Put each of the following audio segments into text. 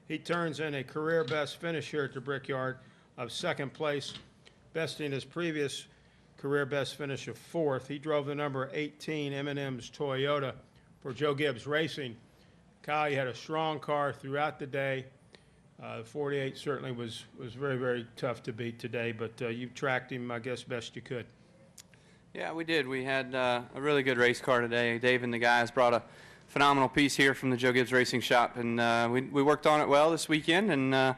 He turns in a career best finish here at the Brickyard of second place, besting his previous career best finish of fourth. He drove the number 18 M&M's Toyota for Joe Gibbs Racing. Kyle, you had a strong car throughout the day. 48 certainly was very, very tough to beat today, but you tracked him, I guess, best you could. Yeah, we did. We had a really good race car today. Dave and the guys brought a phenomenal piece here from the Joe Gibbs Racing Shop, and we worked on it well this weekend, and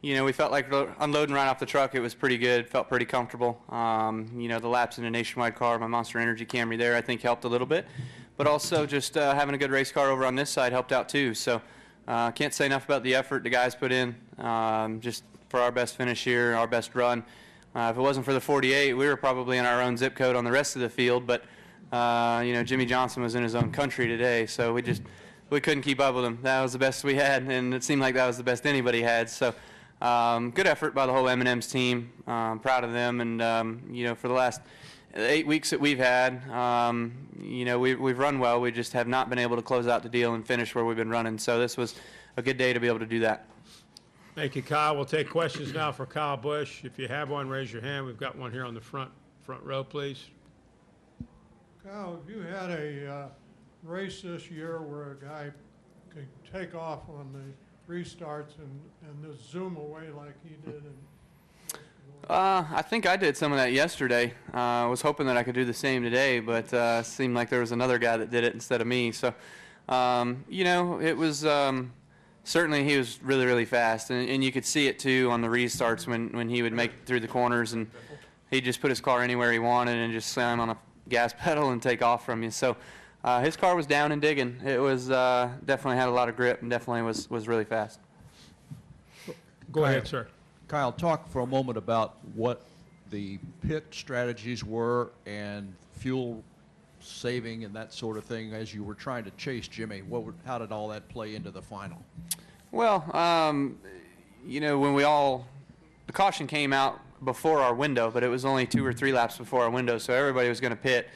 you know, we felt like unloading right off the truck, it was pretty good, felt pretty comfortable. You know, the laps in a Nationwide car, my Monster Energy Camry there, I think helped a little bit, but also just having a good race car over on this side helped out too. So can't say enough about the effort the guys put in, just for our best finish here, our best run. If it wasn't for the 48, we were probably in our own zip code on the rest of the field, but you know, Jimmy Johnson was in his own country today, so we couldn't keep up with him. That was the best we had, and it seemed like that was the best anybody had. So good effort by the whole M&M's team. Proud of them, and you know, for the last 8 weeks that we've had, you know, we've run well. We just have not been able to close out the deal and finish where we've been running. So this was a good day to be able to do that. Thank you, Kyle. We'll take questions now for Kyle Busch. If you have one, raise your hand. We've got one here on the front row, please. Kyle, have you had a race this year where a guy could take off on the restarts and just zoom away like he did? I think I did some of that yesterday. I was hoping that I could do the same today, but it seemed like there was another guy that did it instead of me. So, you know, it was certainly he was really, really fast, and you could see it too on the restarts when he would make it through the corners, and he'd just put his car anywhere he wanted and just slam on a gas pedal and take off from you. So his car was down and digging. It was definitely had a lot of grip and definitely was really fast. Go ahead, sir. Kyle, talk for a moment about what the pit strategies were and fuel saving and that sort of thing as you were trying to chase Jimmy. How did all that play into the final? Well, you know, when the caution came out before our window, but it was only 2 or 3 laps before our window, so everybody was going to pit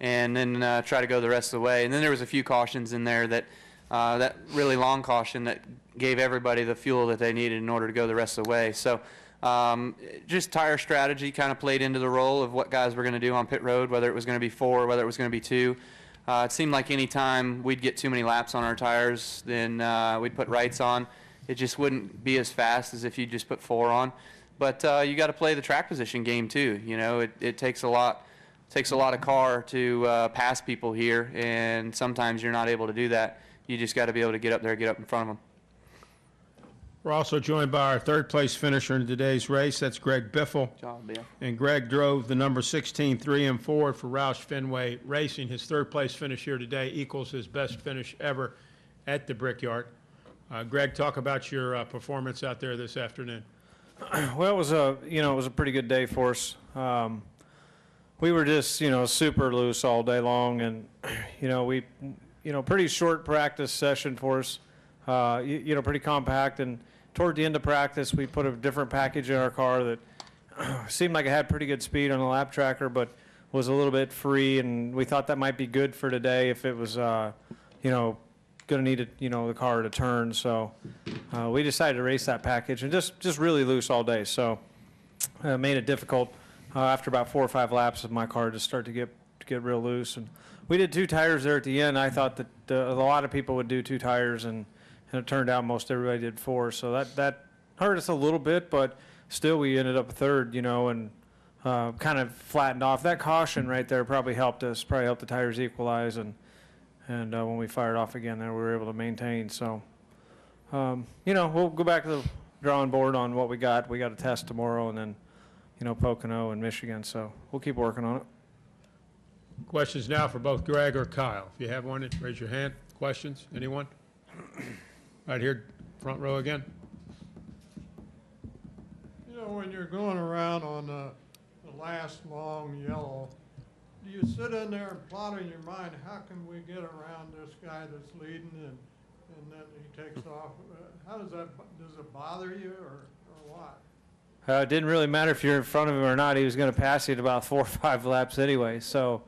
and then try to go the rest of the way. And then there was a few cautions in there that really long caution that gave everybody the fuel that they needed in order to go the rest of the way. So just tire strategy kind of played into the role of what guys were going to do on pit road, whether it was going to be 4, whether it was going to be 2. It seemed like any time we'd get too many laps on our tires, then we'd put rights on. It just wouldn't be as fast as if you just put 4 on. But you got to play the track position game too. You know, it takes a lot of car to pass people here, and sometimes you're not able to do that. You just got to be able to get up there, get up in front of them. We're also joined by our third-place finisher in today's race. That's Greg Biffle. Good job, Bill. And Greg drove the number 16 3 and 4 for Roush Fenway Racing. His third-place finish here today equals his best finish ever at the Brickyard. Greg, talk about your performance out there this afternoon. Well, it was a pretty good day for us. We were just, super loose all day long, and pretty short practice session for us. Pretty compact, and toward the end of practice, we put a different package in our car that seemed like it had pretty good speed on the lap tracker, but was a little bit free, and we thought that might be good for today if it was, going to need it, the car to turn. So we decided to race that package and just really loose all day. So it made it difficult after about 4 or 5 laps of my car to start to get real loose. And we did 2 tires there at the end. I thought that a lot of people would do 2 tires, and it turned out most everybody did 4. So that hurt us a little bit, but still we ended up third, and kind of flattened off. That caution right there probably helped us, helped the tires equalize, and when we fired off again there, we were able to maintain. So, we'll go back to the drawing board on what we got. We got a test tomorrow, and then, Pocono and Michigan. So we'll keep working on it. Questions now for both Greg or Kyle. If you have one, raise your hand. Questions? Anyone? Right here, front row again. When you're going around on the last long yellow, do you sit in there and plot in your mind, how can we get around this guy that's leading, and then he takes off? How does it bother you or what? It didn't really matter if you're in front of him or not. He was going to pass you at about 4 or 5 laps anyway. So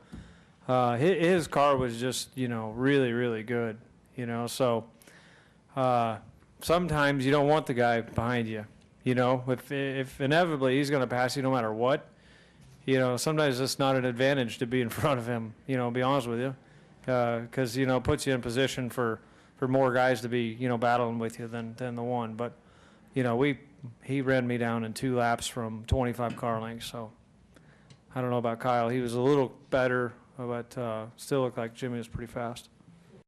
his car was just, really, really good, So sometimes you don't want the guy behind you. You know, if inevitably he's going to pass you no matter what, you know, sometimes it's not an advantage to be in front of him, you know, be honest with you. Because, you know, it puts you in position for more guys to be, you know, battling with you than the one. But, you know, he ran me down in 2 laps from 25 car lengths. So I don't know about Kyle. He was a little better, but still looked like Jimmy was pretty fast.